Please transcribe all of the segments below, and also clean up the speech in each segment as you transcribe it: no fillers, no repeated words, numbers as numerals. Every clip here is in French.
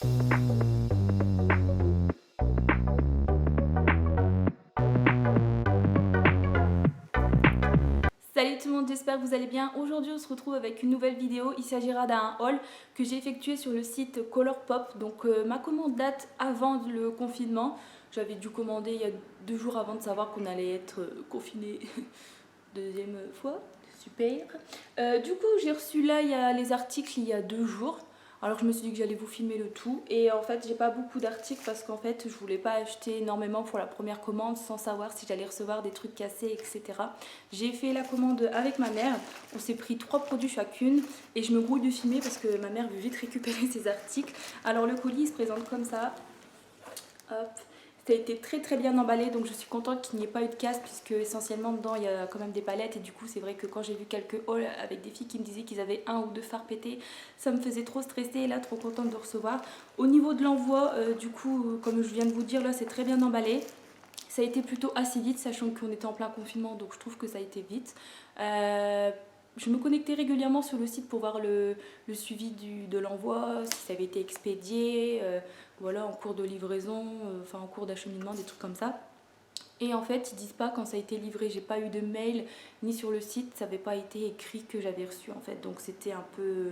Salut tout le monde, j'espère que vous allez bien. Aujourd'hui on se retrouve avec une nouvelle vidéo. Il s'agira d'un haul que j'ai effectué sur le site Colourpop. Donc ma commande date avant le confinement. J'avais dû commander il y a 2 jours avant de savoir qu'on allait être confiné deuxième fois. Super. Du coup j'ai reçu là les articles il y a 2 jours. Alors je me suis dit que j'allais vous filmer le tout et en fait j'ai pas beaucoup d'articles parce qu'en fait je voulais pas acheter énormément pour la première commande sans savoir si j'allais recevoir des trucs cassés, etc. J'ai fait la commande avec ma mère, on s'est pris 3 produits chacune et je me grouille de filmer parce que ma mère veut vite récupérer ses articles. Alors le colis il se présente comme ça, hop. Ça a été très bien emballé, donc je suis contente qu'il n'y ait pas eu de casse puisque essentiellement dedans il y a quand même des palettes et du coup c'est vrai que quand j'ai vu quelques hauls avec des filles qui me disaient qu'ils avaient 1 ou 2 fards pétés, ça me faisait trop stresser et là trop contente de recevoir. Au niveau de l'envoi, du coup comme je viens de vous dire là c'est très bien emballé. Ça a été plutôt assez vite sachant qu'on était en plein confinement donc je trouve que ça a été vite. Je me connectais régulièrement sur le site pour voir le suivi de l'envoi, si ça avait été expédié, voilà, en cours de livraison, enfin en cours d'acheminement, des trucs comme ça. Et en fait, ils disent pas quand ça a été livré. J'ai pas eu de mail ni sur le site, ça n'avait pas été écrit que j'avais reçu en fait. Donc c'était un peu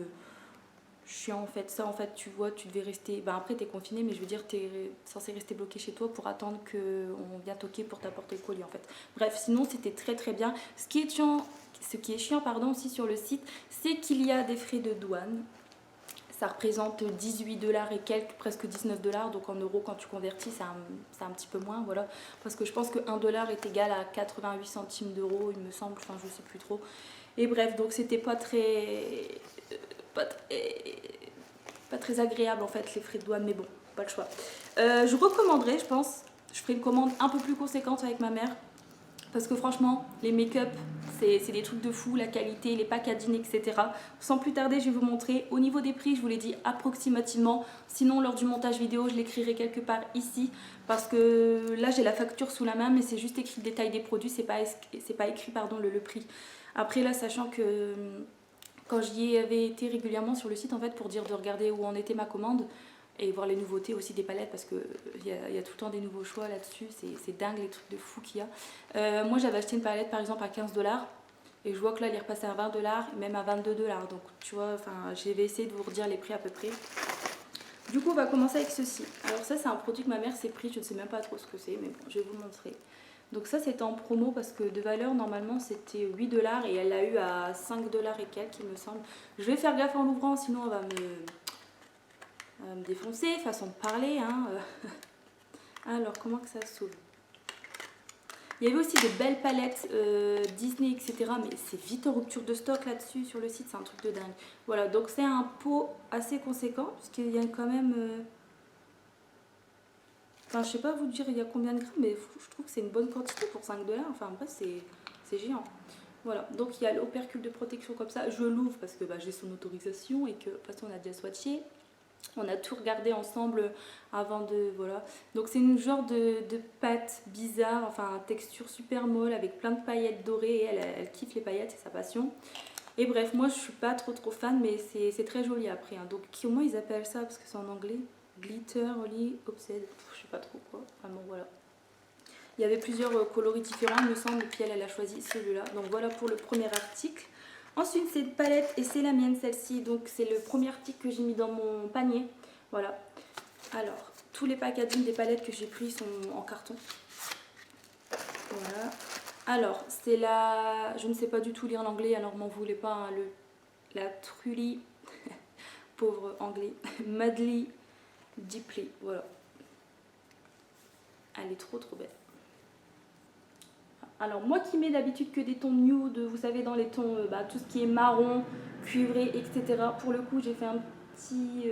chiant en fait. Ça en fait, tu vois, tu devais rester. Ben après, t'es confiné, mais je veux dire, t'es censé rester bloqué chez toi pour attendre qu'on vienne toquer pour t'apporter le colis en fait. Bref, sinon c'était très bien. Ce qui est chiant pardon, aussi sur le site, c'est qu'il y a des frais de douane. Ça représente 18 $ et quelques, presque 19 $. Donc en euros, quand tu convertis, c'est un petit peu moins. Voilà. Parce que je pense que 1 $ est égal à 88 centimes d'euros, il me semble. Enfin, je sais plus trop. Et bref, donc c'était pas très, pas très agréable en fait, les frais de douane. Mais bon, pas le choix. Je recommanderais, je pense. Je ferai une commande un peu plus conséquente avec ma mère. Parce que franchement, les make-up, c'est des trucs de fou, la qualité, les packaging, etc. Sans plus tarder, je vais vous montrer. Au niveau des prix, je vous l'ai dit approximativement. Sinon, lors du montage vidéo, je l'écrirai quelque part ici. Parce que là, j'ai la facture sous la main, mais c'est juste écrit le détail des produits. C'est pas écrit pardon, le prix. Après, là, sachant que quand j'y avais été régulièrement sur le site, en fait, pour dire de regarder où en était ma commande, et voir les nouveautés aussi des palettes parce qu'il y a tout le temps des nouveaux choix là-dessus, c'est dingue les trucs de fou qu'il y a. Moi j'avais acheté une palette par exemple à 15 $ et je vois que là il est repassé à 20 $, même à 22 $. Donc tu vois, enfin je vais essayer de vous redire les prix à peu près. Du coup on va commencer avec ceci. Alors ça c'est un produit que ma mère s'est pris, je ne sais même pas trop ce que c'est mais bon je vais vous montrer. Donc ça c'était en promo parce que de valeur normalement c'était 8 $ et elle l'a eu à 5 $ et quelques il me semble. Je vais faire gaffe en l'ouvrant sinon elle va me défoncer, façon de parler. Hein. Alors, comment que ça s'ouvre? Il y avait aussi de belles palettes Disney, etc. Mais c'est vite en rupture de stock là-dessus sur le site, c'est un truc de dingue. Voilà, donc c'est un pot assez conséquent, parce qu'il y a quand même... Enfin, je sais pas vous dire il y a combien de grammes, mais je trouve que c'est une bonne quantité pour 5 $. Enfin, en vrai, c'est géant. Voilà, donc il y a l'opercule de protection comme ça. Je l'ouvre parce que bah, j'ai son autorisation et que de toute façon on a déjà swatché. On a tout regardé ensemble avant de... Voilà. Donc c'est une genre de pâte bizarre, enfin texture super molle avec plein de paillettes dorées. Elle kiffe les paillettes, c'est sa passion. Et bref, moi je suis pas trop fan, mais c'est très joli après. Hein. Donc comment ils appellent ça? Parce que c'est en anglais. Glitter, Holly, Obsed, je sais pas trop quoi. Enfin bon voilà. Il y avait plusieurs coloris différents il me semble, et puis elle a choisi celui-là. Donc voilà pour le premier article. Ensuite c'est une palette et c'est la mienne celle-ci, donc c'est le premier article que j'ai mis dans mon panier. Voilà. Alors, tous les packaging des palettes que j'ai pris sont en carton. Voilà. Alors, c'est la... Je ne sais pas du tout lire l'anglais, alors m'en voulez pas. Hein, la Truly, pauvre anglais, Madly Deeply. Voilà. Elle est trop belle. Alors moi qui mets d'habitude que des tons nude, vous savez dans les tons, tout ce qui est marron, cuivré, etc. Pour le coup j'ai fait un petit,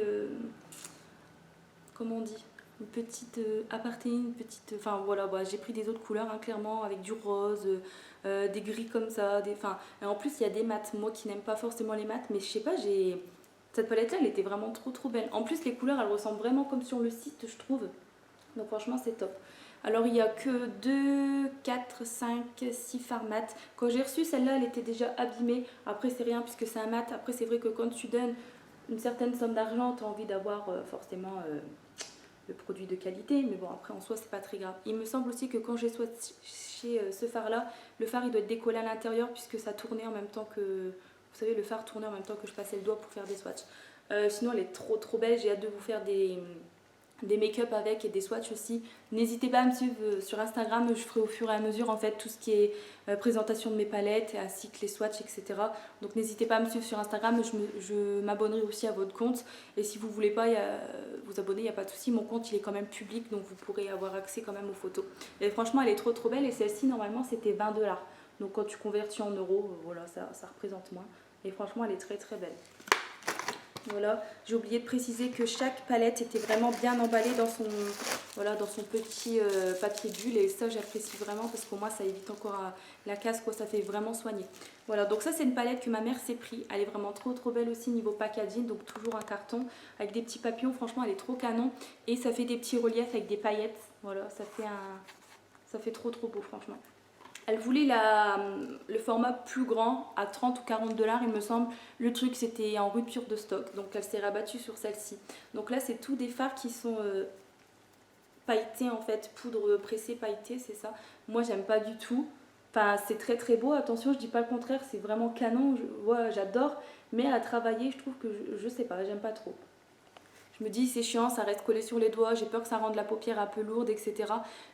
comment on dit, une petite aparté, une petite, enfin voilà, bah, j'ai pris des autres couleurs hein, clairement avec du rose, des gris comme ça, et en plus il y a des mats, moi qui n'aime pas forcément les mats, mais je sais pas, cette palette là elle était vraiment trop belle. En plus les couleurs elles ressemblent vraiment comme sur le site je trouve, donc franchement c'est top. Alors il n'y a que 2, 4, 5, 6 fards mat. Quand j'ai reçu celle-là, elle était déjà abîmée. Après c'est rien puisque c'est un mat. Après c'est vrai que quand tu donnes une certaine somme d'argent, tu as envie d'avoir forcément le produit de qualité, mais bon après en soi c'est pas très grave. Il me semble aussi que quand j'ai swatché ce phare là, le phare il doit être décollé à l'intérieur puisque ça tournait en même temps que, vous savez, le phare tournait en même temps que je passais le doigt pour faire des swatchs. Sinon elle est trop belle, j'ai hâte de vous faire des make-up avec et des swatchs aussi. N'hésitez pas à me suivre sur Instagram, je ferai au fur et à mesure en fait tout ce qui est présentation de mes palettes ainsi que les swatchs, etc. Donc n'hésitez pas à me suivre sur Instagram, je m'abonnerai aussi à votre compte et si vous voulez pas vous abonner, il n'y a pas de souci, mon compte il est quand même public donc vous pourrez avoir accès quand même aux photos. Et franchement elle est trop belle et celle-ci normalement c'était 20$. Donc quand tu convertis en euros, voilà ça représente moins. Et franchement elle est très belle. Voilà, j'ai oublié de préciser que chaque palette était vraiment bien emballée dans son, voilà, dans son petit papier bulle et ça j'apprécie vraiment parce qu'au moins ça évite encore la casse, quoi, ça fait vraiment soigner. Voilà, donc ça c'est une palette que ma mère s'est pris, elle est vraiment trop belle aussi niveau packaging, donc toujours un carton avec des petits papillons, franchement elle est trop canon et ça fait des petits reliefs avec des paillettes, voilà, ça fait trop beau franchement. Elle voulait le format plus grand à 30 ou 40$, il me semble. Le truc c'était en rupture de stock, donc elle s'est rabattue sur celle-ci. Donc là c'est tous des fards qui sont pailletés en fait, poudre pressée pailletée, c'est ça. Moi j'aime pas du tout. Enfin c'est très beau, attention je dis pas le contraire, c'est vraiment canon, j'adore. Mais à travailler je trouve que je sais pas, j'aime pas trop. Je me dis c'est chiant, ça reste collé sur les doigts, j'ai peur que ça rende la paupière un peu lourde, etc.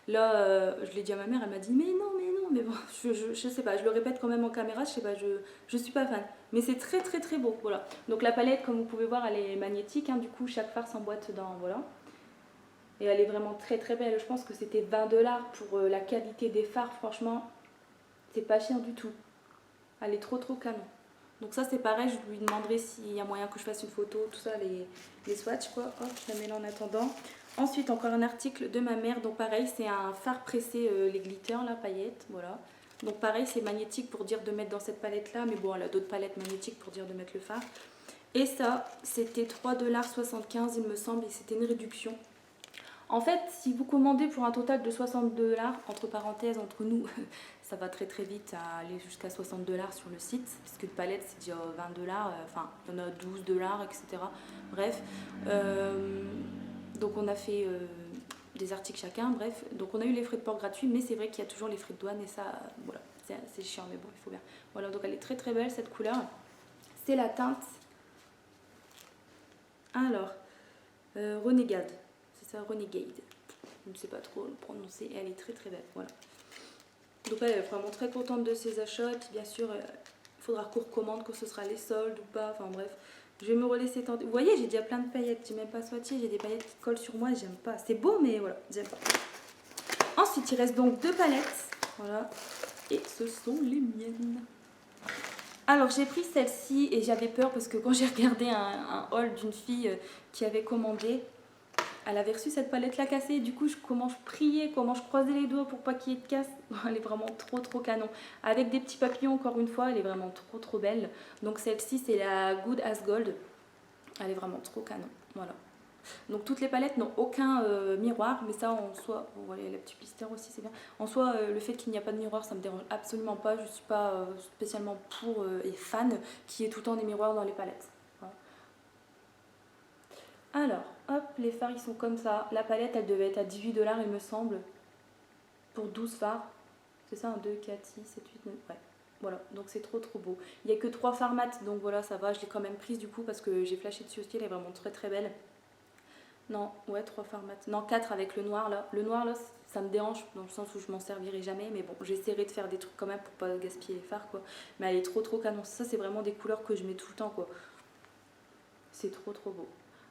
Là, je l'ai dit à ma mère, elle m'a dit mais non, mais bon, je sais pas, je le répète quand même en caméra, je sais pas, je suis pas fan. Mais c'est très beau, voilà. Donc la palette, comme vous pouvez voir, elle est magnétique, hein, du coup chaque phare s'emboîte dans, voilà. Et elle est vraiment très belle, je pense que c'était 20$ pour la qualité des fards, franchement, c'est pas cher du tout. Elle est trop canon. Donc ça c'est pareil, je lui demanderai s'il y a moyen que je fasse une photo, tout ça, les swatchs quoi. Hop, je la mets là en attendant. Ensuite encore un article de ma mère, donc pareil c'est un fard pressé, les glitters là, paillettes, voilà. Donc pareil c'est magnétique pour dire de mettre dans cette palette là, mais bon elle a d'autres palettes magnétiques pour dire de mettre le fard. Et ça c'était 3,75$ il me semble et c'était une réduction. En fait, si vous commandez pour un total de 60$, entre parenthèses, entre nous, ça va très vite à aller jusqu'à 60$ sur le site, puisque une palette c'est déjà 20$, enfin il y en a 12$, etc. Bref, donc on a fait des articles chacun, bref, donc on a eu les frais de port gratuits, mais c'est vrai qu'il y a toujours les frais de douane et ça, voilà, c'est chiant, mais bon, il faut bien. Voilà, donc elle est très belle cette couleur, c'est la teinte, alors, Renegade. Renegade, je ne sais pas trop le prononcer, elle est très belle, voilà. Donc elle est vraiment très contente de ses achats, et puis bien sûr il faudra qu'on recommande quand ce sera les soldes ou pas, enfin bref. Je vais me relaisser tenter. Vous voyez, j'ai déjà plein de paillettes, j'ai même pas swatché, j'ai des paillettes qui collent sur moi, j'aime pas. C'est beau mais voilà, j'aime pas. Ensuite il reste donc 2 palettes, voilà, et ce sont les miennes. Alors j'ai pris celle-ci et j'avais peur parce que quand j'ai regardé un haul d'une fille qui avait commandé, elle avait reçu cette palette là cassée, du coup comment je priais, comment je croisais les doigts pour pas qu'il y ait de casse. Elle est vraiment trop canon. Avec des petits papillons encore une fois, elle est vraiment trop belle. Donc celle-ci c'est la Good as Gold. Elle est vraiment trop canon, voilà. Donc toutes les palettes n'ont aucun miroir, mais ça en soi, vous voyez la petite blister aussi c'est bien. En soi le fait qu'il n'y a pas de miroir ça me dérange absolument pas, je suis pas spécialement pour et fan qu'il y ait tout le temps des miroirs dans les palettes. Voilà. Alors, hop, les fards ils sont comme ça. La palette elle devait être à 18$ il me semble. Pour 12 fards. C'est ça, 1, 2, 4, 6, 7, 8, 9. Ouais, voilà, donc c'est trop beau. Il n'y a que 3 fards mat, donc voilà, ça va. Je l'ai quand même prise du coup parce que j'ai flashé dessus aussi. Elle est vraiment très belle. Non, ouais, 3 fards mat. Non, 4 avec le noir là. Le noir là, ça me dérange dans le sens où je m'en servirai jamais. Mais bon, j'essaierai de faire des trucs quand même pour pas gaspiller les fards quoi. Mais elle est trop canon. Ça, c'est vraiment des couleurs que je mets tout le temps quoi. C'est trop beau.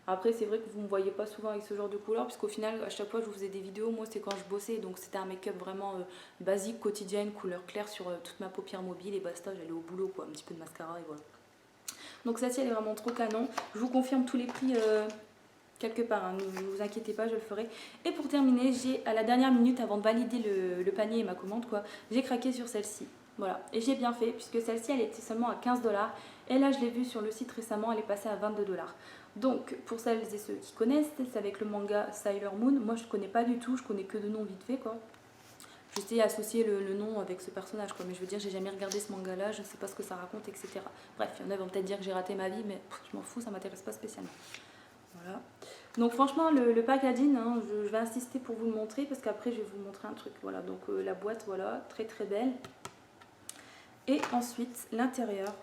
Après c'est vrai que vous ne me voyez pas souvent avec ce genre de couleur puisqu'au final à chaque fois je vous faisais des vidéos, moi c'est quand je bossais donc c'était un make-up vraiment basique, quotidien, couleur claire sur toute ma paupière mobile et basta, j'allais au boulot quoi, un petit peu de mascara et voilà. Donc celle-ci elle est vraiment trop canon, je vous confirme tous les prix quelque part, hein, ne vous inquiétez pas, je le ferai. Et pour terminer, j'ai à la dernière minute avant de valider le panier et ma commande quoi, j'ai craqué sur celle-ci. Voilà, et j'ai bien fait puisque celle-ci elle était seulement à 15$ et là je l'ai vue sur le site récemment, elle est passée à 22$. Donc pour celles et ceux qui connaissent, c'est avec le manga Sailor Moon. Moi je connais pas du tout, je connais que de nom vite fait quoi. j'essayais d'associer le nom avec ce personnage, quoi. Mais je veux dire, j'ai jamais regardé ce manga-là, je sais pas ce que ça raconte, etc. Bref, il y en a vont peut-être dire que j'ai raté ma vie, mais je m'en fous, ça m'intéresse pas spécialement. Voilà. Donc franchement, le packaging, hein, je vais insister pour vous le montrer, parce qu'après, je vais vous montrer un truc. Voilà, donc la boîte, voilà, très très belle. Et ensuite, l'intérieur.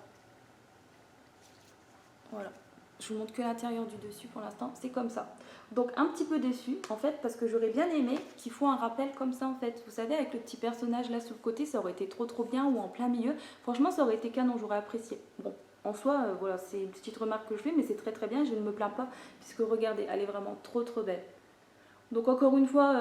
Voilà. Je vous montre que l'intérieur du dessus pour l'instant, c'est comme ça. Donc un petit peu déçue en fait, parce que j'aurais bien aimé qu'ils font un rappel comme ça en fait. Vous savez, avec le petit personnage là sur le côté, ça aurait été trop bien, ou en plein milieu. Franchement, ça aurait été canon, j'aurais apprécié. Bon, en soi, voilà, c'est une petite remarque que je fais, mais c'est très bien, je ne me plains pas, puisque regardez, elle est vraiment trop belle. Donc encore une fois,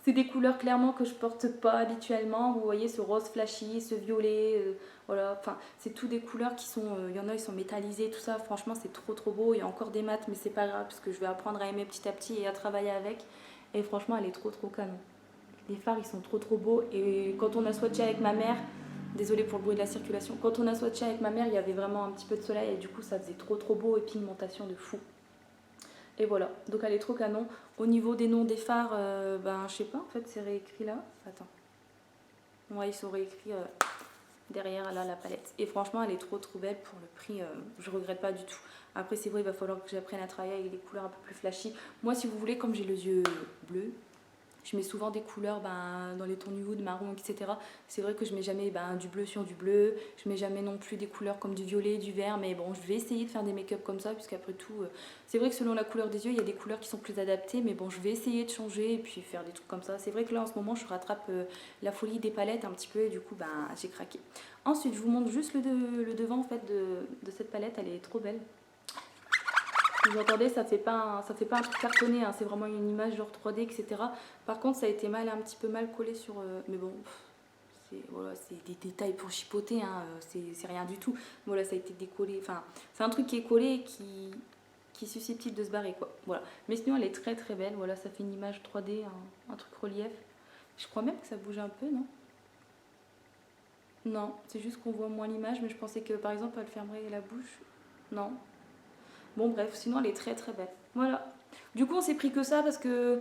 c'est des couleurs clairement que je porte pas habituellement. Vous voyez ce rose flashy, ce violet, voilà. Enfin, c'est tout des couleurs qui sont, il y en a ils sont métallisés, tout ça. Franchement, c'est trop beau. Il y a encore des maths, mais c'est pas grave parce que je vais apprendre à aimer petit à petit et à travailler avec. Et franchement, elle est trop canon. Les fards, ils sont trop beaux. Et quand on a swatché avec ma mère, désolée pour le bruit de la circulation, quand on a swatché avec ma mère, il y avait vraiment un petit peu de soleil et du coup, ça faisait trop beau et pigmentation de fou. Et voilà, donc elle est trop canon. Au niveau des noms des phares, ben je sais pas, en fait c'est réécrit là. Attends. Ouais, ils sont réécrits derrière là la palette. Et franchement, elle est trop belle pour le prix, je regrette pas du tout. Après, c'est vrai, il va falloir que j'apprenne à travailler avec des couleurs un peu plus flashy. Moi, si vous voulez, comme j'ai les yeux bleus, je mets souvent des couleurs dans les tons nude, marron, etc. C'est vrai que je mets jamais du bleu sur du bleu. Je mets jamais non plus des couleurs comme du violet, du vert. Mais bon, je vais essayer de faire des make-up comme ça, puisqu'après tout, c'est vrai que selon la couleur des yeux, il y a des couleurs qui sont plus adaptées. Mais bon, je vais essayer de changer et puis faire des trucs comme ça. C'est vrai que là, en ce moment, je rattrape la folie des palettes un petit peu. Et du coup, j'ai craqué. Ensuite, je vous montre juste le devant en fait de cette palette. Elle est trop belle. Vous entendez, ça fait pas un truc cartonné, hein, c'est vraiment une image genre 3D, etc. Par contre, ça a été un petit peu mal collé sur... mais bon, voilà, c'est des détails pour chipoter, hein, c'est rien du tout. Voilà, ça a été décollé, enfin, c'est un truc qui est collé et qui est susceptible de se barrer, quoi. Voilà. Mais sinon, elle est très belle, voilà, ça fait une image 3D, un truc relief. Je crois même que ça bouge un peu, non? Non, c'est juste qu'on voit moins l'image, mais je pensais que, par exemple, elle fermerait la bouche. Non. Bon bref, sinon elle est très belle. Voilà. Du coup on s'est pris que ça parce que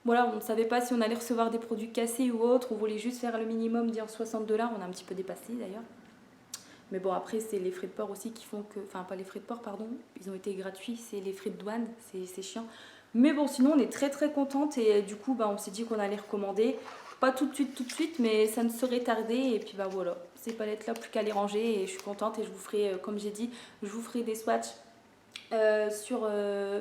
voilà, on ne savait pas si on allait recevoir des produits cassés ou autre. On voulait juste faire le minimum, dire 60 $. On a un petit peu dépassé d'ailleurs. Mais bon après c'est les frais de port aussi qui font que... Enfin pas les frais de port pardon, ils ont été gratuits. C'est les frais de douane, c'est chiant. Mais bon sinon on est très contente et du coup on s'est dit qu'on allait recommander. Pas tout de suite, mais ça ne serait tardé. Et puis voilà, ces palettes là plus qu'à les ranger et je suis contente. Et je vous ferai, comme j'ai dit, je vous ferai des swatchs sur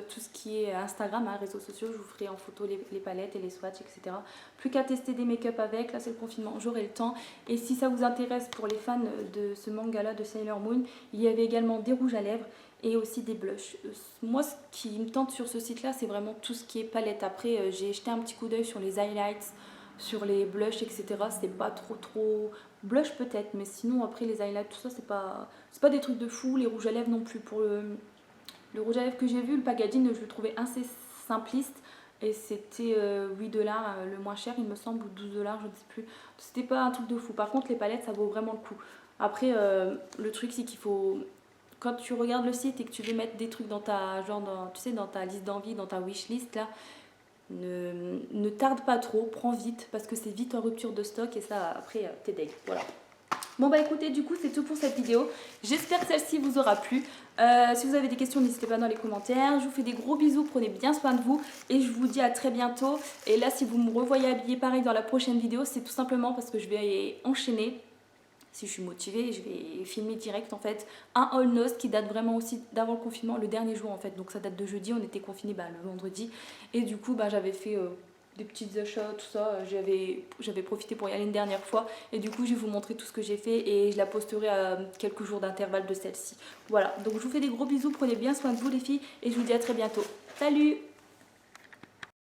tout ce qui est Instagram, hein, réseaux sociaux. Je vous ferai en photo les palettes et les swatchs, etc. Plus qu'à tester des make-up avec, là c'est le confinement, j'aurai le temps. Et si ça vous intéresse, pour les fans de ce manga là de Sailor Moon, il y avait également des rouges à lèvres et aussi des blushs. Moi ce qui me tente sur ce site là, c'est vraiment tout ce qui est palette. Après j'ai jeté un petit coup d'œil sur les highlights, sur les blushs, etc. C'est pas trop blush peut-être, mais sinon après les highlights, tout ça c'est pas des trucs de fou. Les rouges à lèvres non plus. Pour le rouge à lèvres que j'ai vu, le packaging, je le trouvais assez simpliste. Et c'était 8 $, le moins cher il me semble, ou 12 $, je ne sais plus. C'était pas un truc de fou. Par contre les palettes ça vaut vraiment le coup. Après le truc c'est qu'il faut... Quand tu regardes le site et que tu veux mettre des trucs dans ta, tu sais, dans ta liste d'envie, dans ta wishlist là, ne tarde pas trop, prends vite parce que c'est vite en rupture de stock et ça après t'es deg. Voilà. Bon écoutez, du coup c'est tout pour cette vidéo. J'espère que celle-ci vous aura plu. Si vous avez des questions, n'hésitez pas dans les commentaires. Je vous fais des gros bisous, prenez bien soin de vous et je vous dis à très bientôt. Et là si vous me revoyez habillée pareil dans la prochaine vidéo, c'est tout simplement parce que je vais enchaîner. Si je suis motivée, je vais filmer direct en fait un haul noce qui date vraiment aussi d'avant le confinement, le dernier jour en fait. Donc ça date de jeudi, on était confinés le vendredi. Et du coup j'avais fait des petites achats, tout ça. J'avais profité pour y aller une dernière fois. Et du coup je vais vous montrer tout ce que j'ai fait et je la posterai à quelques jours d'intervalle de celle-ci. Voilà, donc je vous fais des gros bisous, prenez bien soin de vous les filles et je vous dis à très bientôt. Salut!